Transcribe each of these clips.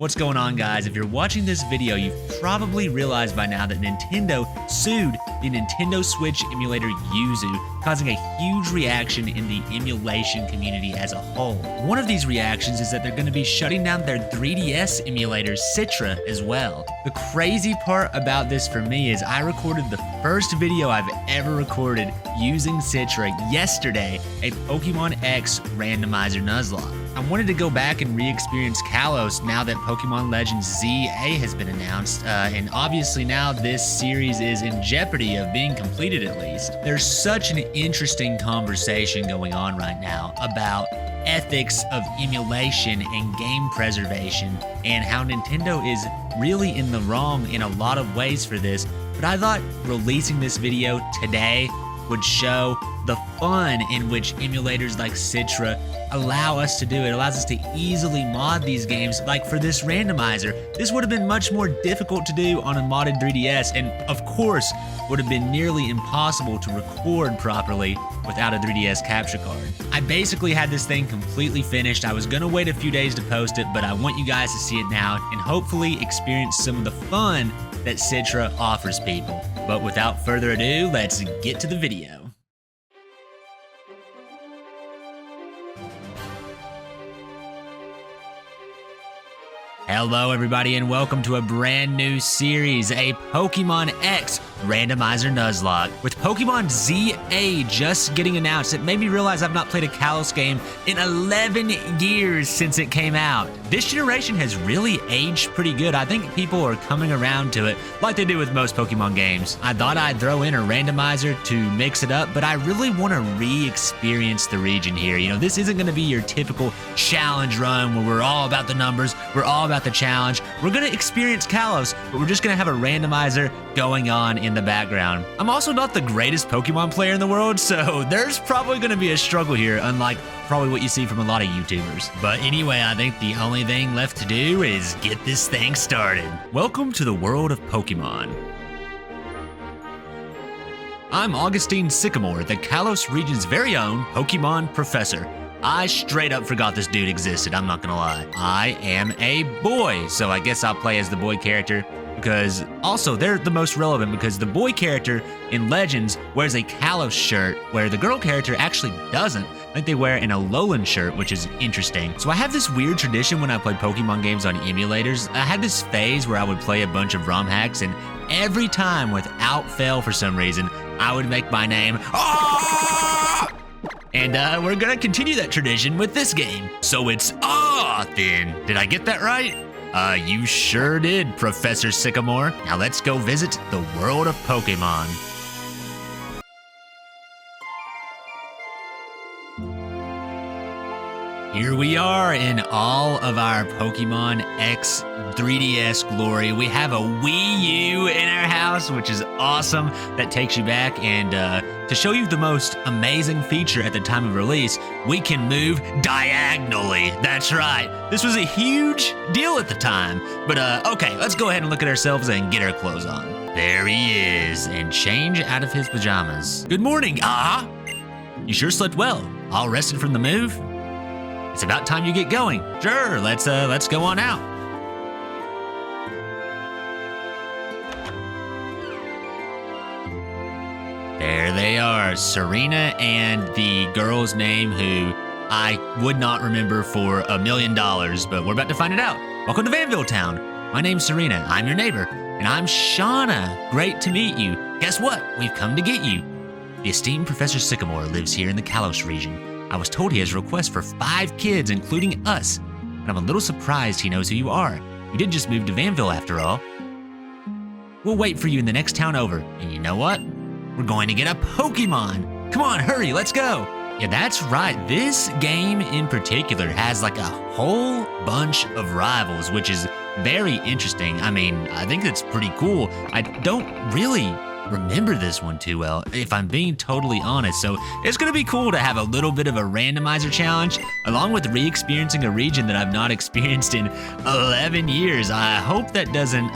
What's going on, guys? If you're watching this video, you've probably realized by now that Nintendo sued the Nintendo Switch Emulator Yuzu, causing a huge reaction in the emulation community as a whole. One of these reactions is that they're going to be shutting down their 3DS emulator Citra as well. The crazy part about this for me is I recorded the first video I've ever recorded using Citra yesterday, a Pokémon X Randomizer Nuzlocke. I wanted to go back and re-experience Kalos now that Pokémon Legends ZA has been announced, and obviously now this series is in jeopardy of being completed at least. There's such an interesting conversation going on right now about ethics of emulation and game preservation and how Nintendo is really in the wrong in a lot of ways for this, but I thought releasing this video today would show the fun in which emulators like Citra allow us to do. It allows us to easily mod these games. Like for this randomizer, this would have been much more difficult to do on a modded 3DS, and of course would have been nearly impossible to record properly without a 3DS capture card. I basically had this thing completely finished. I was gonna wait a few days to post it, but I want you guys to see it now and hopefully experience some of the fun that Citra offers people. But without further ado, let's get to the video. Hello everybody and welcome to a brand new series, a Pokémon X Randomizer Nuzlocke. With Pokémon ZA just getting announced, it made me realize I've not played a Kalos game in 11 years since it came out. This generation has really aged pretty good. I think people are coming around to it like they do with most Pokemon games. I thought I'd throw in a randomizer to mix it up, but I really want to re-experience the region here. You know, this isn't going to be your typical challenge run where we're all about the numbers, we're all about the challenge. We're going to experience Kalos, but we're just going to have a randomizer going on in the background. I'm also not the greatest Pokemon player in the world, so there's probably going to be a struggle here, unlike probably what you see from a lot of YouTubers. But anyway, I think the only thing left to do is get this thing started. Welcome to the world of Pokemon. I'm Augustine Sycamore, the Kalos region's very own Pokemon professor. I straight up forgot this dude existed, I'm not gonna lie. I am a boy, so I guess I'll play as the boy character, because also they're the most relevant because the boy character in Legends wears a Kalos shirt where the girl character actually doesn't. I think they wear an Alolan shirt, which is interesting. So I have this weird tradition when I play Pokemon games on emulators. I had this phase where I would play a bunch of ROM hacks, and every time without fail for some reason, I would make my name and we're gonna continue that tradition with this game. So it's then. Did I get that right? You sure did, Professor Sycamore. Now let's go visit the world of Pokemon. Here we are in all of our Pokémon X 3DS glory. We have a Wii U in our house, which is awesome. That takes you back, and to show you the most amazing feature at the time of release, we can move diagonally. That's right. This was a huge deal at the time. But okay, let's go ahead and look at ourselves and get our clothes on. There he is, and change out of his pajamas. Good morning, You sure slept well? All rested from the move? It's about time you get going. Sure, let's go on out. There they are, Serena and the girl's name who I would not remember for $1 million, but we're about to find it out. Welcome to Vanville Town. My name's Serena, I'm your neighbor, and I'm Shauna. Great to meet you. Guess what? We've come to get you. The esteemed Professor Sycamore lives here in the Kalos region. I was told he has a request for 5 kids, including us, and I'm a little surprised he knows who you are. You didn't just move to Vanville after all. We'll wait for you in the next town over, and you know what? We're going to get a Pokemon. Come on, hurry, let's go. Yeah, that's right. This game in particular has like a whole bunch of rivals, which is very interesting. I mean, I think it's pretty cool. I don't really remember this one too well, if I'm being totally honest, so it's gonna be cool to have a little bit of a randomizer challenge along with re-experiencing a region that I've not experienced in 11 years. I hope that doesn't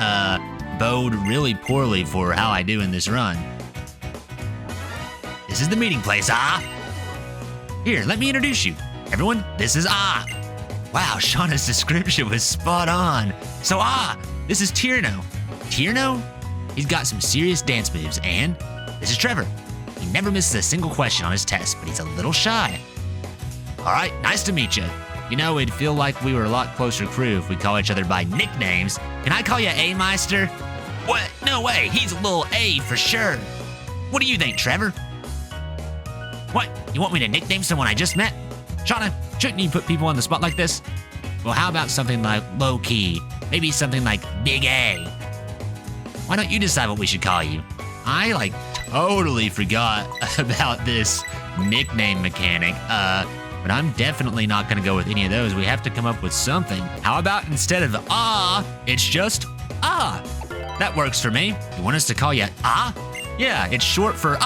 bode really poorly for how I do in this run. This is the meeting place, Here, let me introduce you. Everyone, this is Wow, Shauna's description was spot on. So, this is Tierno. Tierno? He's got some serious dance moves, and this is Trevor. He never misses a single question on his test, but he's a little shy. All right, nice to meet you. You know, it'd feel like we were a lot closer crew if we call each other by nicknames. Can I call you A-Meister? What? No way, he's a little A for sure. What do you think, Trevor? What? You want me to nickname someone I just met? Shauna, shouldn't you put people on the spot like this? Well, how about something like low-key? Maybe something like Big A. Why don't you decide what we should call you? I, totally forgot about this nickname mechanic. But I'm definitely not gonna go with any of those. We have to come up with something. How about instead of it's just That works for me. You want us to call you Yeah, it's short for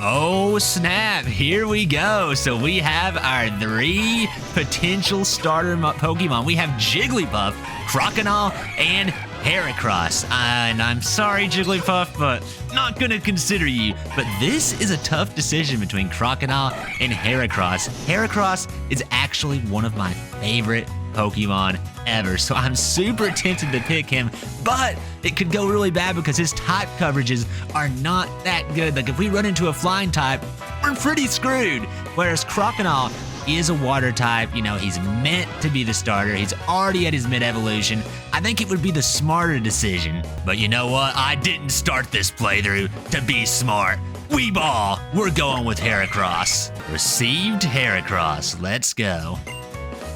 Oh snap, here we go. So we have our 3 potential starter Pokemon. We have Jigglypuff, Crocodile, and Heracross. And I'm sorry, Jigglypuff, but not gonna consider you. But this is a tough decision between Crocodile and Heracross. Heracross is actually one of my favorite Pokemon ever, so I'm super tempted to pick him, but it could go really bad because his type coverages are not that good. Like if we run into a flying type, we're pretty screwed. Whereas Crocodile is a water type, you know, he's meant to be the starter. He's already at his mid-evolution. I think it would be the smarter decision. But you know what? I didn't start this playthrough to be smart. Weeball, we're going with Heracross. Received Heracross, let's go.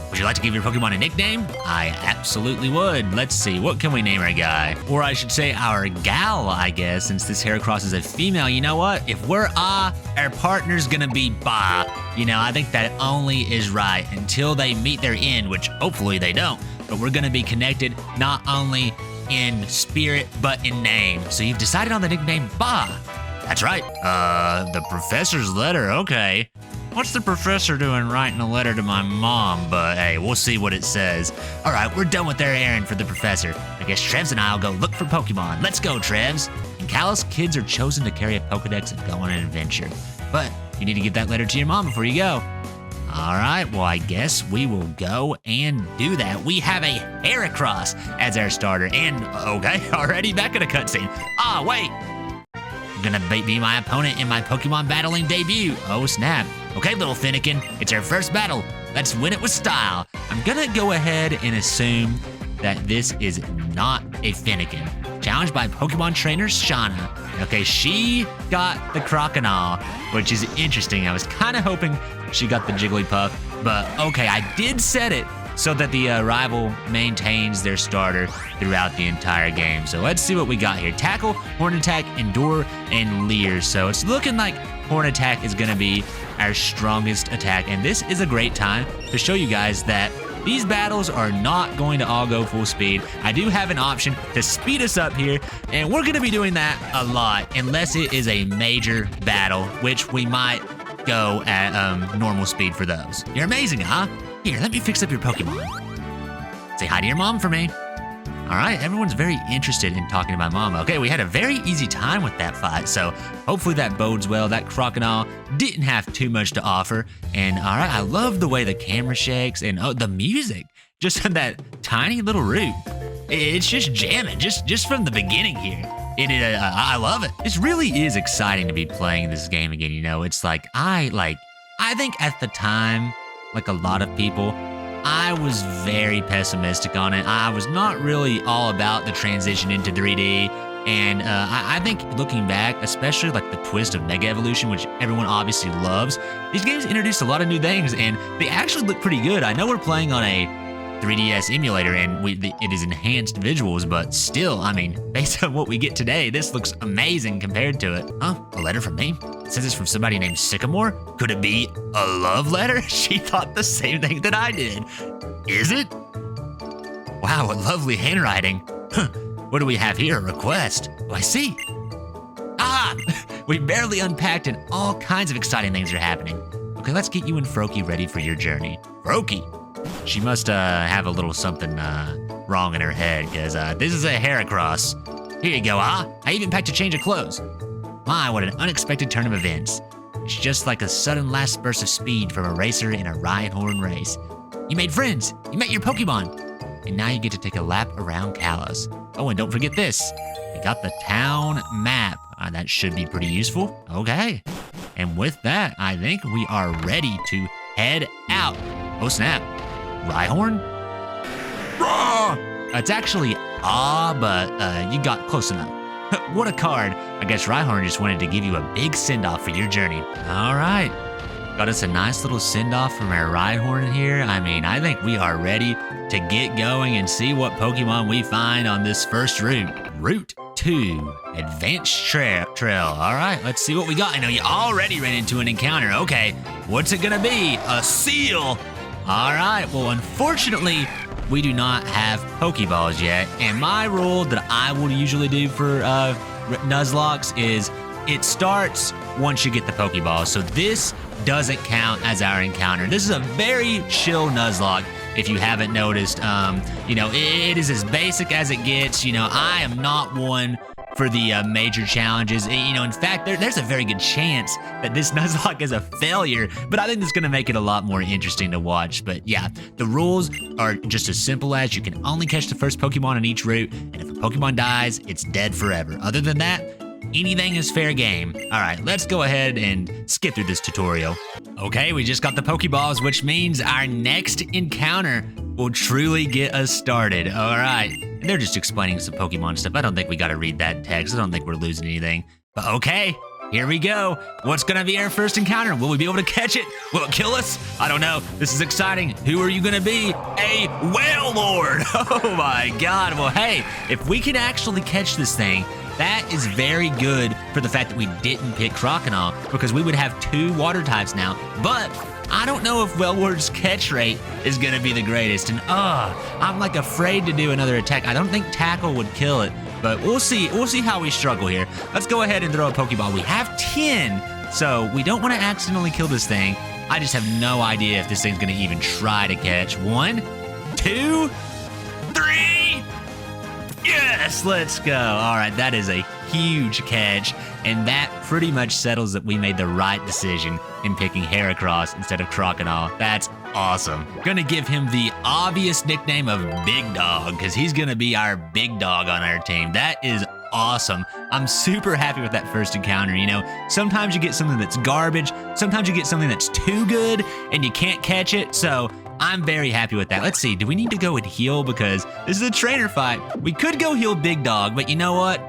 Would you like to give your Pokemon a nickname? I absolutely would. Let's see, what can we name our guy? Or I should say our gal, I guess, since this Heracross is a female. You know what? If we're our partner's gonna be Ba. You know, I think that only is right until they meet their end, which hopefully they don't. But we're gonna be connected not only in spirit, but in name. So you've decided on the nickname Ba. That's right. The professor's letter, okay. What's the professor doing writing a letter to my mom? But hey, we'll see what it says. All right, we're done with their errand for the professor. I guess Trevs and I'll go look for Pokemon. Let's go, Trevs. In Kalos, kids are chosen to carry a Pokedex and go on an adventure. But you need to give that letter to your mom before you go. All right, well, I guess we will go and do that. We have a Heracross as our starter. And, okay, already back in a cutscene. Wait. Gonna be my opponent in my Pokemon battling debut. Oh snap. Okay, little Finnegan, it's our first battle. Let's win it with style. I'm gonna go ahead and assume that this is not a Finnegan. Challenged by Pokemon trainer Shauna. Okay, she got the Crocodile, which is interesting. I was kind of hoping she got the Jigglypuff, but okay, I did set it so that the rival maintains their starter throughout the entire game. So let's see what we got here. Tackle, Horn Attack, Endure, and Leer. So it's looking like Horn Attack is gonna be our strongest attack. And this is a great time to show you guys that these battles are not going to all go full speed. I do have an option to speed us up here, and we're gonna be doing that a lot unless it is a major battle, which we might go at normal speed for those. You're amazing, huh? Here, let me fix up your Pokemon. Say hi to your mom for me. All right, everyone's very interested in talking to my mom. Okay, we had a very easy time with that fight, so hopefully that bodes well. That Crocodile didn't have too much to offer. And all right, I love the way the camera shakes and the music, just on that tiny little root. It's just jamming, just from the beginning here. I love it. This really is exciting to be playing this game again, you know? It's like, I think at the time, like a lot of people, I was very pessimistic on it. I was not really all about the transition into 3D. And I think looking back, especially like the twist of Mega Evolution, which everyone obviously loves, these games introduced a lot of new things and they actually look pretty good. I know we're playing on a 3DS emulator and it is enhanced visuals, but still, I mean, based on what we get today, this looks amazing compared to it. Huh? A letter from me? It says it's from somebody named Sycamore? Could it be a love letter? She thought the same thing that I did. Is it? Wow, what lovely handwriting. Huh. What do we have here? A request. Oh, I see. We barely unpacked and all kinds of exciting things are happening. Okay, let's get you and Froakie ready for your journey. Froakie? She must have a little something wrong in her head, because this is a Heracross. Here you go, I even packed a change of clothes. My, what an unexpected turn of events. It's just like a sudden last burst of speed from a racer in a Rhyhorn race. You made friends. You met your Pokemon. And now you get to take a lap around Kalos. Oh, and don't forget this. We got the town map. That should be pretty useful. Okay. And with that, I think we are ready to head out. Oh, snap. Rhyhorn? Raw! It's actually but you got close enough. What a card. I guess Rhyhorn just wanted to give you a big send-off for your journey. All right. Got us a nice little send-off from our Rhyhorn here. I mean, I think we are ready to get going and see what Pokemon we find on this first route. Route 2, Advanced Trail. All right, let's see what we got. I know you already ran into an encounter. Okay, what's it gonna be? A seal. All right, well, unfortunately, we do not have Pokeballs yet. And my rule that I will usually do for Nuzlocke is it starts once you get the Pokeball. So this doesn't count as our encounter. This is a very chill Nuzlocke. If you haven't noticed, you know, it is as basic as it gets. You know, I am not one for the major challenges. You know, in fact, there's a very good chance that this Nuzlocke is a failure, but I think it's gonna make it a lot more interesting to watch. But yeah, the rules are just as simple as you can only catch the first Pokemon on each route, and if a Pokemon dies, it's dead forever. Other than that, anything is fair game. All right, let's go ahead and skip through this tutorial. Okay, we just got the Pokeballs, which means our next encounter will truly get us started. All right, they're just explaining some Pokemon stuff. I don't think we got to read that text. I don't think we're losing anything. But okay, here we go. What's gonna be our first encounter? Will we be able to catch it? Will it kill us? I don't know. This is exciting. Who are you gonna be? A Whale Lord. Oh my God. Well, hey, if we can actually catch this thing, that is very good for the fact that we didn't pick Croconaw, because we would have 2 water types now. But I don't know if Wellward's catch rate is gonna be the greatest. And I'm like afraid to do another attack. I don't think Tackle would kill it, but we'll see. We'll see how we struggle here. Let's go ahead and throw a Pokeball. We have 10, so we don't want to accidentally kill this thing. I just have no idea if this thing's gonna even try to catch. 1, 2, 3. Yes, let's go. All right, that is a huge catch, and that pretty much settles that we made the right decision in picking Heracross instead of Croconaw. That's awesome. Gonna give him the obvious nickname of Big Dog, because he's gonna be our big dog on our team. That is awesome. I'm super happy with that first encounter. You know, sometimes you get something that's garbage, sometimes you get something that's too good and you can't catch it, so I'm very happy with that. Let's see, do we need to go and heal? Because this is a trainer fight. We could go heal Big Dog, but you know what?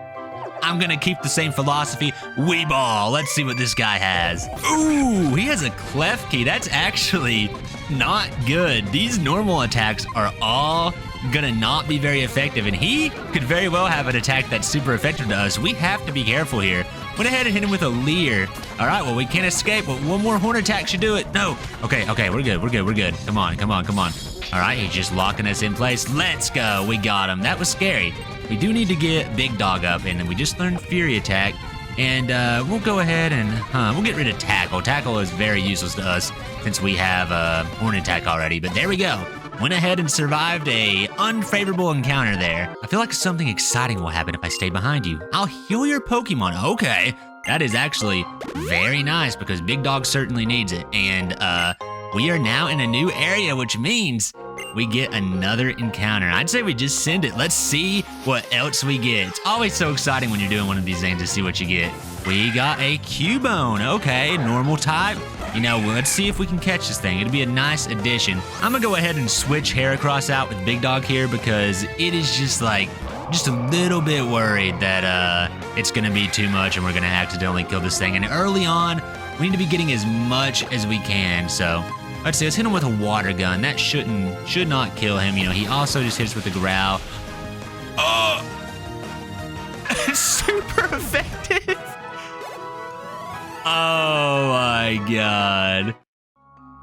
I'm gonna keep the same philosophy. Weeball. Let's see what this guy has. Ooh, he has a Klefki. That's actually not good. These normal attacks are all gonna not be very effective, and he could very well have an attack that's super effective to us. We have to be careful here. Went ahead and hit him with a Leer. All right, well, we can't escape, but one more horn attack should do it. No. Okay, we're good. Come on. All right, he's just locking us in place. Let's go. We got him. That was scary. We do need to get Big Dog up, and then we just learned Fury Attack. And we'll go ahead and we'll get rid of Tackle. Tackle is very useless to us since we have Horn Attack already, but there we go. Went ahead and survived a unfavorable encounter there. I feel like something exciting will happen if I stay behind you. I'll heal your Pokemon. Okay, that is actually very nice because Big Dog certainly needs it. And we are now in a new area, which means we get another encounter. I'd say we just send it. Let's see what else we get. It's always so exciting when you're doing one of these things to see what you get. We got a Cubone. Okay, normal type. You know, let's see if we can catch this thing. It'd be a nice addition. I'm gonna go ahead and switch Heracross out with Big Dog here because it is just a little bit worried that it's gonna be too much and we're gonna accidentally kill this thing. And early on, we need to be getting as much as we can. So let's see, let's hit him with a water gun. That should not kill him. You know, he also just hits with a growl. Oh, super effective. Oh my God.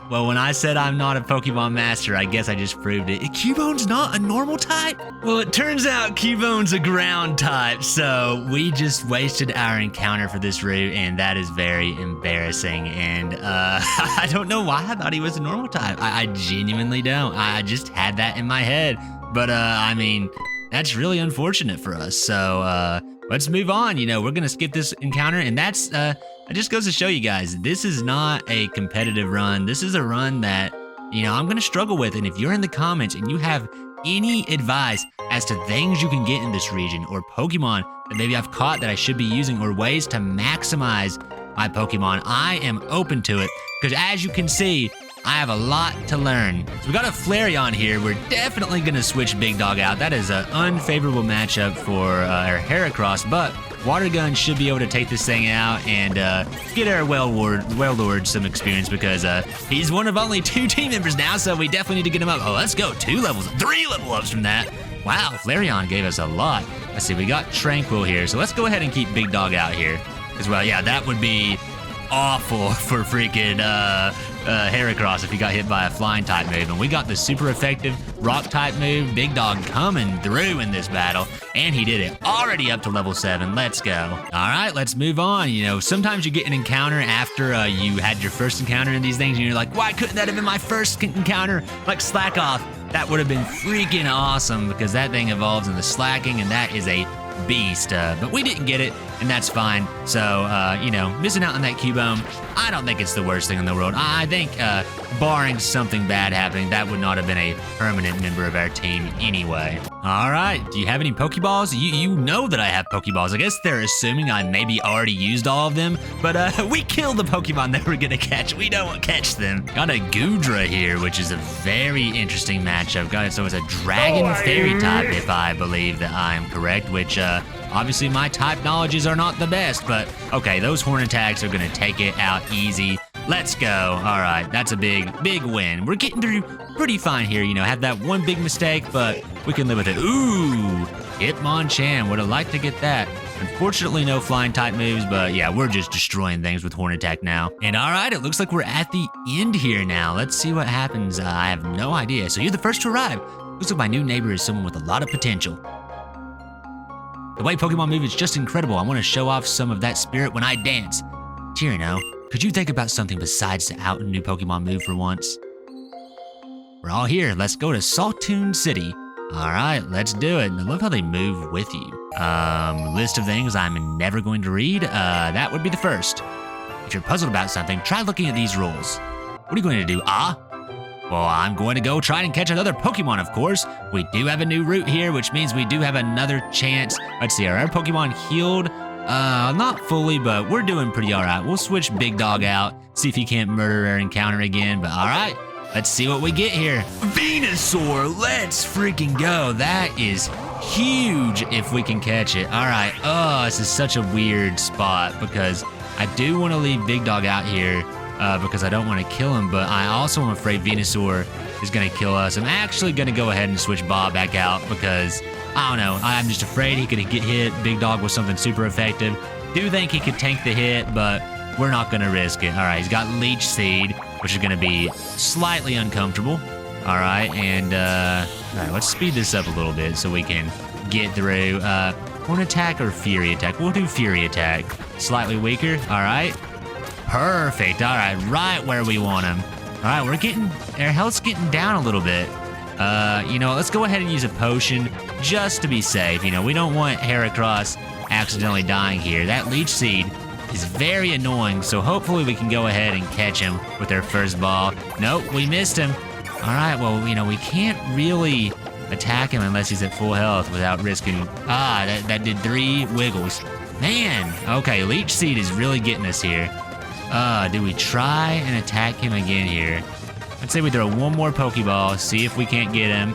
Well, when I said I'm not a Pokemon master, I guess I just proved it. Cubone's not a normal type? Well, it turns out Cubone's a ground type, so we just wasted our encounter for this route, and that is very embarrassing. And I don't know why I thought he was a normal type. I genuinely don't. I just had that in my head. But I mean, that's really unfortunate for us. So let's move on. You know, we're gonna skip this encounter, and it just goes to show you guys, this is not a competitive run. This is a run that I'm gonna struggle with. And if you're in the comments and you have any advice as to things you can get in this region, or Pokemon that maybe I've caught that I should be using, or ways to maximize my Pokemon, I am open to it, because as you can see, I have a lot to learn. So we got a Flareon here. We're definitely gonna switch Big Dog out. That is an unfavorable matchup for our Heracross, but Water Gun should be able to take this thing out and get our Wailord some experience, because he's one of only 2 team members now, so we definitely need to get him up. Oh, let's go, 3 level ups from that. Wow, Flareon gave us a lot. Let's see, we got Tranquil here, so let's go ahead and keep Big Dog out here. As well, yeah, that would be awful for freaking Heracross if he got hit by a flying type move. And we got the super effective rock type move. Big Dog coming through in this battle, and he did it. Already up to level 7. Let's go. All right, let's move on. Sometimes you get an encounter after you had your first encounter in these things, and you're like, why couldn't that have been my first encounter? Like Slack Off. That would have been freaking awesome, because that thing evolves into Slacking, and that is a beast. But we didn't get it, and that's fine. So, missing out on that Cubone, I don't think it's the worst thing in the world. I think, barring something bad happening, that would not have been a permanent member of our team anyway. All right, do you have any Pokeballs? You know that I have Pokeballs. I guess they're assuming I maybe already used all of them, but we killed the Pokemon that we're gonna catch. We don't catch them. Got a Goodra here, which is a very interesting matchup. Got it, so it's a Dragon Fairy type, if I believe that I am correct, which, obviously my type knowledges are not the best, but okay, those horn attacks are gonna take it out easy. Let's go. All right, that's a big win. We're getting through pretty fine here, had that one big mistake, but we can live with it. Ooh, Hitmonchan, would have liked to get that. Unfortunately, no flying type moves, but yeah, we're just destroying things with horn attack now. And all right, it looks like we're at the end here now. Let's see what happens. I have no idea. So you're the first to arrive. Looks like my new neighbor is someone with a lot of potential. The way Pokemon move is just incredible. I want to show off some of that spirit when I dance. Tyranno, could you think about something besides the out and new Pokemon move for once? We're all here. Let's go to Saltoon City. All right, let's do it. I love how they move with you. List of things I'm never going to read. That would be the first. If you're puzzled about something, try looking at these rules. What are you going to do? Well, I'm going to go try and catch another Pokemon, of course. We do have a new route here, which means we do have another chance. Let's see, are our Pokemon healed? Not fully, but we're doing pretty all right. We'll switch Big Dog out, see if he can't murder our encounter again, but all right. Let's see what we get here. Venusaur, let's freaking go. That is huge if we can catch it. All right, this is such a weird spot, because I do want to leave Big Dog out here, because I don't want to kill him, but I also am afraid Venusaur is going to kill us. I'm actually going to go ahead and switch Bob back out, because, I don't know, I'm just afraid he could get hit. Big Dog was something super effective. Do think he could tank the hit, but we're not going to risk it. All right, he's got Leech Seed, which is going to be slightly uncomfortable. All right, and all right, let's speed this up a little bit so we can get through. Horn Attack or Fury Attack? We'll do Fury Attack. Slightly weaker. All right. Perfect. All right, right where we want him. All right, our health's getting down a little bit. Let's go ahead and use a potion just to be safe. We don't want Heracross accidentally dying here. That Leech Seed is very annoying, so hopefully we can go ahead and catch him with our first ball. Nope, we missed him. All right, well, we can't really attack him unless he's at full health without risking... that did 3 wiggles. Man, okay, Leech Seed is really getting us here. Do we try and attack him again here? Let's say we throw one more Pokeball, see if we can't get him.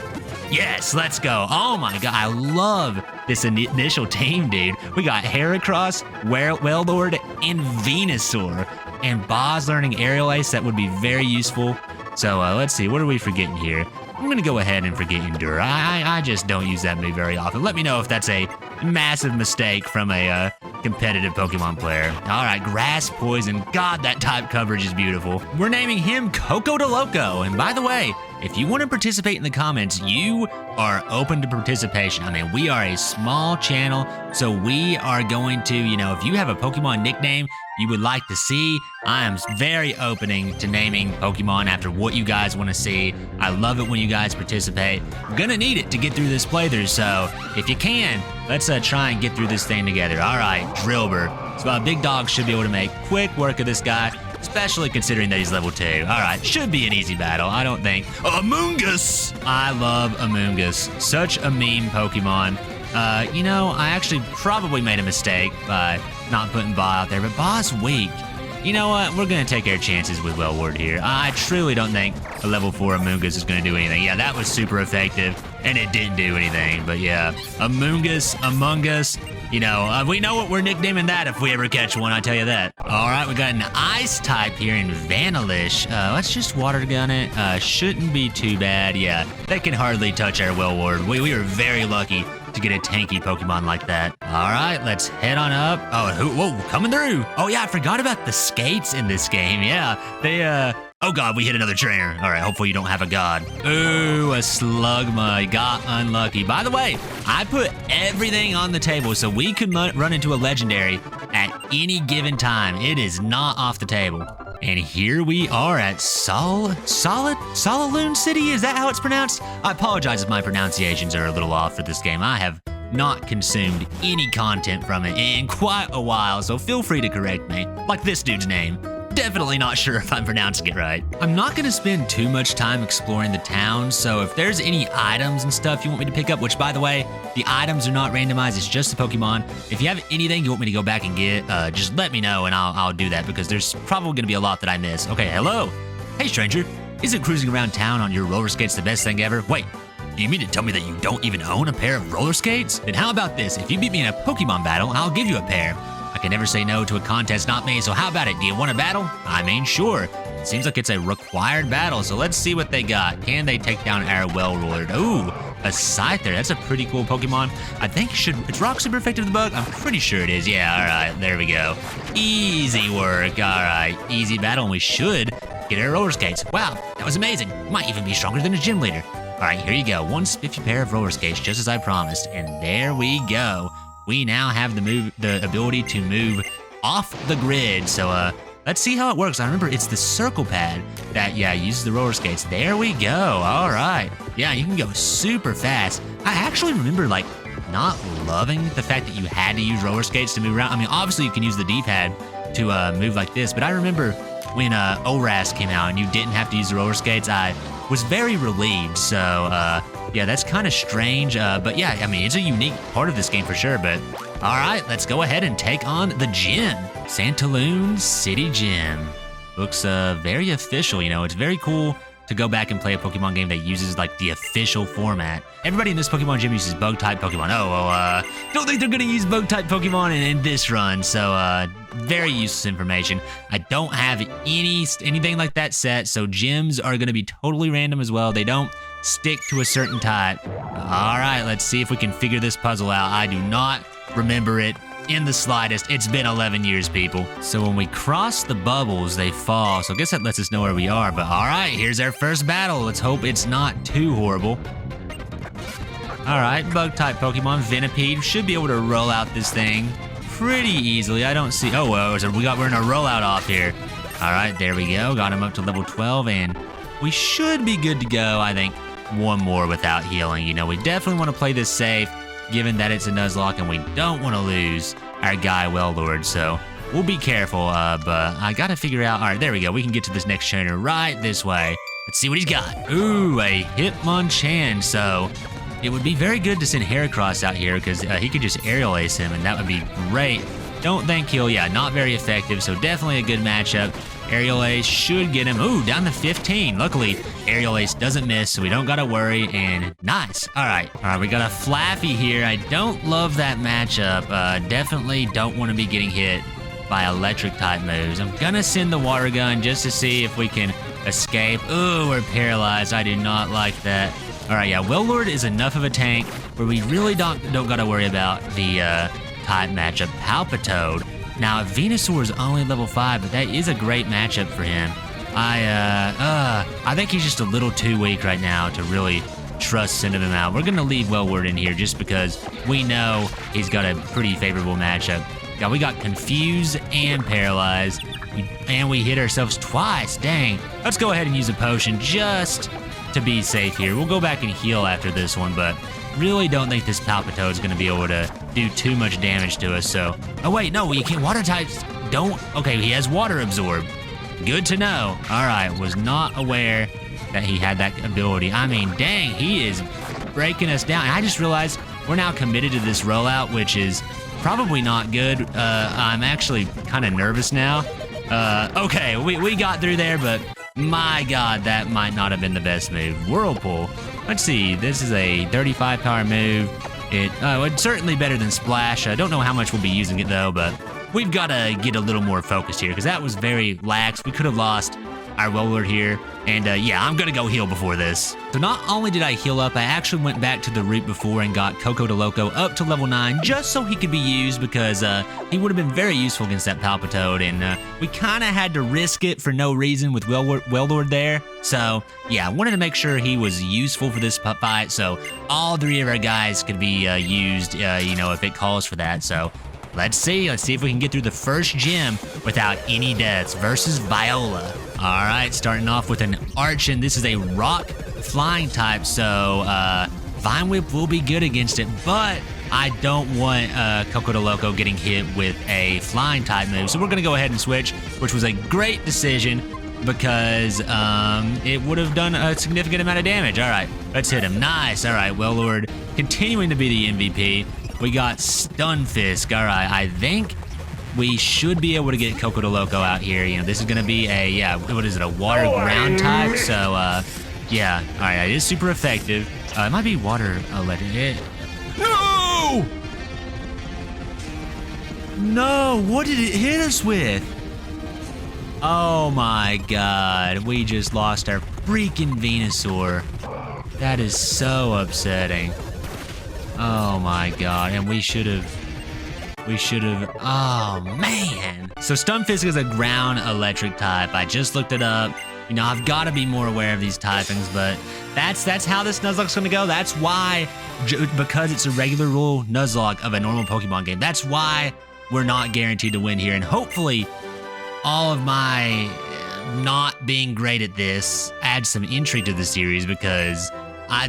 Yes, let's go. Oh my god, I love this initial team, dude. We got Heracross, Wailord, and Venusaur. And Boz learning Aerial Ace, that would be very useful. So let's see, what are we forgetting here? I'm gonna go ahead and forget Endure. I just don't use that move very often. Let me know if that's a massive mistake from a competitive Pokemon player. All right, Grass Poison. God, that type coverage is beautiful. We're naming him Coco de Loco. And by the way, if you want to participate in the comments, you are open to participation. I mean, we are a small channel, so we are going to, if you have a Pokemon nickname you would like to see, I am very opening to naming Pokemon after what you guys want to see. I love it when you guys participate. I'm gonna need it to get through this playthrough, so if you can, let's try and get through this thing together. All right, Drillbur. So Big Dog should be able to make quick work of this guy. especially considering that he's level 2. All right, should be an easy battle, I don't think. Amoonguss! I love Amoonguss. Such a meme Pokemon. You know, I actually probably made a mistake by not putting Ba out there, but Ba's weak. You know what? We're going to take our chances with Wellward here. I truly don't think a level 4 Amoonguss is going to do anything. Yeah, that was super effective, and it didn't do anything. But yeah, Amoonguss, Among Us, you know, we know what we're nicknaming that if we ever catch one, I tell you that. All right, we got an Ice type here in Vanillish. Let's just Water Gun it. Shouldn't be too bad. Yeah, that can hardly touch our Wellward. We were very lucky to get a tanky Pokemon like that. All right, let's head on up. Oh, whoa, coming through. Oh yeah, I forgot about the skates in this game. Yeah, they, oh God, we hit another trainer. All right, hopefully you don't have a God. Ooh, a Slugma, got unlucky. By the way, I put everything on the table so we could run into a legendary at any given time. It is not off the table. And here we are at Saloon City? Is that how it's pronounced? I apologize if my pronunciations are a little off for this game. I have not consumed any content from it in quite a while, so feel free to correct me. Like this dude's name. Definitely not sure if I'm pronouncing it right. I'm not gonna spend too much time exploring the town, so if there's any items and stuff you want me to pick up, which by the way, the items are not randomized, it's just the Pokemon. If you have anything you want me to go back and get, just let me know and I'll do that because there's probably gonna be a lot that I miss. Okay, hello. Hey stranger, isn't cruising around town on your roller skates the best thing ever? Wait, do you mean to tell me that you don't even own a pair of roller skates? Then how about this? If you beat me in a Pokemon battle, I'll give you a pair. I can never say no to a contest not me, so how about it? Do you want a battle? I mean, sure. It seems like it's a required battle, so let's see what they got. Can they take down our Wellward? Ooh, a Scyther. That's a pretty cool Pokemon. I think it's rock super effective to the bug? I'm pretty sure it is. Yeah, all right, there we go. Easy work, all right. Easy battle, and we should get our roller skates. Wow, that was amazing. Might even be stronger than a gym leader. All right, here you go. One spiffy pair of roller skates, just as I promised, and there we go. We now have the ability to move off the grid. So let's see how it works. I remember it's the circle pad that, yeah, uses the roller skates. There we go. All right. Yeah, you can go super fast. I actually remember, like, not loving the fact that you had to use roller skates to move around. I mean, obviously you can use the D-pad to move like this, but I remember when ORAS came out and you didn't have to use the roller skates, I was very relieved. So, yeah, that's kind of strange, but yeah, I mean, it's a unique part of this game for sure, but all right, let's go ahead and take on the gym. Santaloon City Gym. Looks very official, you know, it's very cool to go back and play a Pokemon game that uses like the official format. Everybody in this Pokemon gym uses bug-type Pokemon. Oh, well, don't think they're gonna use bug-type Pokemon in this run, so very useless information. I don't have anything like that set, so gyms are gonna be totally random as well. They don't stick to a certain type. All right, let's see if we can figure this puzzle out. I do not remember it in the slightest. It's been 11 years, people. So when we cross the bubbles, they fall. So I guess that lets us know where we are. But all right, here's our first battle. Let's hope it's not too horrible. All right, bug-type Pokemon, Venipede. Should be able to roll out this thing pretty easily. I don't see... Oh, well, we're in a rollout off here. All right, there we go. Got him up to level 12, and we should be good to go, I think. One more without healing. You know, we definitely want to play this safe, given that it's a Nuzlocke, and we don't want to lose our guy Wellord, so we'll be careful, but I gotta figure out... All right, there we go. We can get to this next trainer right this way. Let's see what he's got. Ooh, a Hitmonchan, so it would be very good to send Heracross out here, because he could just Aerial Ace him, and that would be great. Don't think he'll... Yeah, not very effective, so definitely a good matchup. Aerial Ace should get him. Ooh, down to 15. Luckily, Aerial Ace doesn't miss, so we don't gotta worry, and nice. All right, we got a Flaffy here. I don't love that matchup. Definitely don't want to be getting hit by electric-type moves. I'm gonna send the Water Gun just to see if we can escape. Ooh, we're paralyzed. I do not like that. All right, yeah, Wellord is enough of a tank where we really don't gotta worry about the type matchup. Palpitoad. Now, Venusaur is only level 5, but that is a great matchup for him. I think he's just a little too weak right now to really trust sending him out. We're going to leave Wellward in here just because we know he's got a pretty favorable matchup. Yeah, we got Confused and Paralyzed, and we hit ourselves twice. Dang. Let's go ahead and use a potion just to be safe here. We'll go back and heal after this one, but really don't think this Palpitoad is going to be able to do too much damage to us, so... Oh, wait, no, you can't... Water types don't... Okay, he has Water Absorb. Good to know. All right, was not aware that he had that ability. I mean, dang, he is breaking us down. And I just realized we're now committed to this rollout, which is probably not good. I'm actually kind of nervous now. Okay, we got through there, but my God, that might not have been the best move. Whirlpool. Let's see. This is a 35 power move. It's certainly better than Splash. I don't know how much we'll be using it, though, but we've got to get a little more focused here because that was very lax. We could have lost our Wailord here. And yeah, I'm gonna go heal before this. So not only did I heal up, I actually went back to the route before and got Coco de Loco up to level 9 just so he could be used because he would have been very useful against that Palpitoad. And we kind of had to risk it for no reason with Wailord there. So yeah, I wanted to make sure he was useful for this fight so all 3 of our guys could be used, you know, if it calls for that. So let's see if we can get through the first gym without any deaths versus Viola. All right, starting off with an Archon. This is a rock flying type, so Vine Whip will be good against it, but I don't want Coco de Loco getting hit with a flying type move. So we're gonna go ahead and switch, which was a great decision because it would have done a significant amount of damage. All right, let's hit him. Nice. All right, Wailord continuing to be the MVP. We got Stunfisk. All right, I think we should be able to get Coco de Loco out here. You know, this is going to be a, yeah, what is it, a water ground type? So, yeah. All right, it is super effective. It might be water electric. No! No, what did it hit us with? Oh my God, we just lost our freaking Venusaur. That is so upsetting. Oh my God, and we should have, oh man. So Stunfisk is a ground electric type. I just looked it up. You know, I've got to be more aware of these typings, but that's how this Nuzlocke's gonna go. That's why, because it's a regular rule Nuzlocke of a normal Pokemon game, that's why we're not guaranteed to win here. And hopefully all of my not being great at this adds some intrigue to the series because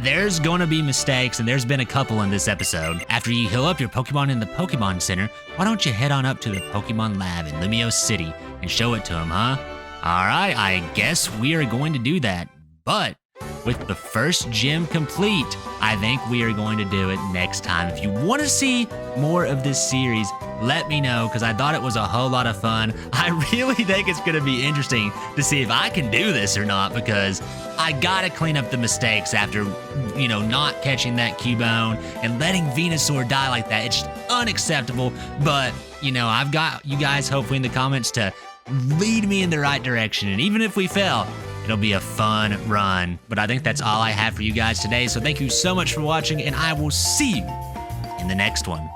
there's gonna be mistakes, and there's been a couple in this episode. After you heal up your Pokemon in the Pokemon Center, why don't you head on up to the Pokemon Lab in Lumio City and show it to him, huh? All right, I guess we are going to do that. But with the first gym complete, I think we are going to do it next time. If you want to see more of this series, let me know, because I thought it was a whole lot of fun. I really think it's going to be interesting to see if I can do this or not, because I got to clean up the mistakes after, you know, not catching that Cubone and letting Venusaur die like that. It's just unacceptable, but, you know, I've got you guys hopefully in the comments to lead me in the right direction, and even if we fail, it'll be a fun run. But I think that's all I have for you guys today, so thank you so much for watching, and I will see you in the next one.